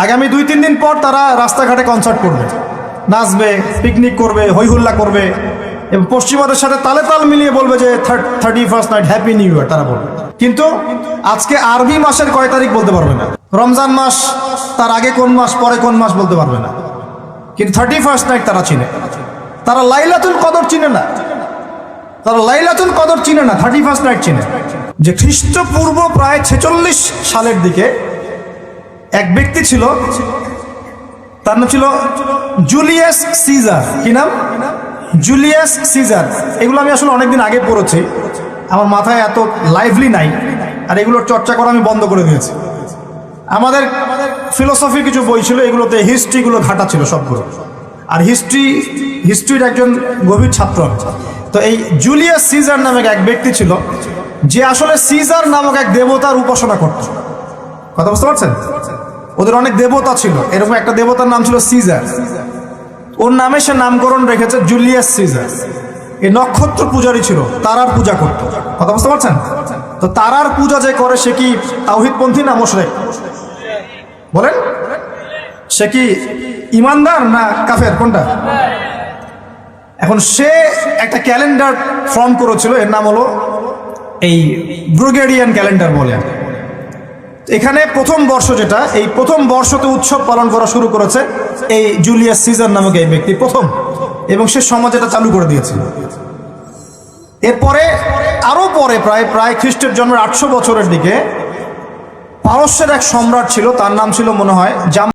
আগামী 2-3 দিন পর তারা রাস্তাঘাটে কনসার্ট করবে, নাচবে, পিকনিক করবে, হইহুল্লা করবে এবং পশ্চিমাদের সাথে তালে তাল মিলিয়ে বলবে যে 31st night happy new year তারা বলবে। কিন্তু আজকে আরবি মাসের কয় তারিখ বলতে পারবে না, রমজান মাস তার আগে কোন মাস পরে কোন মাস বলতে পারবে না, কিন্তু 31st নাইট তারা চিনে। তারা লাইলাতুল কদর চিনে না, তারা লাইলাতুল কদর চিনে না, 31st নাইট চিনে। যে খ্রিস্টপূর্ব প্রায় 46 সালের দিকে এক ব্যক্তি ছিল, তার নাম ছিল জুলিয়াস সিজার। কি নাম? Julius Caesar. এগুলো আমি আসলে অনেকদিন আগে পড়েছি, আমার মাথায় এত লাইভলি নাই, আর এগুলোর চর্চা করা আমি বন্ধ করে দিয়েছি। আমাদের ফিলোসফি কিছু বই ছিল, এগুলোতে হিস্ট্রিগুলো ঘাটা ছিল সবগুলো, আর হিস্ট্রির একজন গভীর ছাত্র। তো এই জুলিয়াস সিজার নামক এক ব্যক্তি ছিল, যে আসলে সিজার নামক এক দেবতার উপাসনা করত। কথা বুঝতে পারছেন? ওদের অনেক দেবতা ছিল, এরকম একটা দেবতার নাম ছিল সিজার। ওর নামে সে নামকরণ রেখেছে জুলিয়াস সিজার। এই নক্ষত্র পূজারী ছিল, তারার পূজা করত। কথা বুঝতে পারছেন? তো তারার পূজা যে করে সে কি তাওহীদপন্থী না মুশরিক? বলেন, সে কি ইমানদার না কাফের, কোনটা? এখন সে একটা ক্যালেন্ডার ফর্ম করেছিল, এর নাম হলো এই গ্রেগরিয়ান ক্যালেন্ডার বলে। এখানে প্রথম বর্ষ যেটা, এই প্রথম বর্ষতে উৎসব পালন করা শুরু করেছে এই জুলিয়াস সিজার নামক এই ব্যক্তি প্রথম, এবং সে সমাজ এটা চালু করে দিয়েছিল। এরপরে আরো পরে প্রায় খ্রিস্টের জন্মের 800 বছরের দিকে পারস্যের এক সম্রাট ছিল, তার নাম ছিল মনে হয়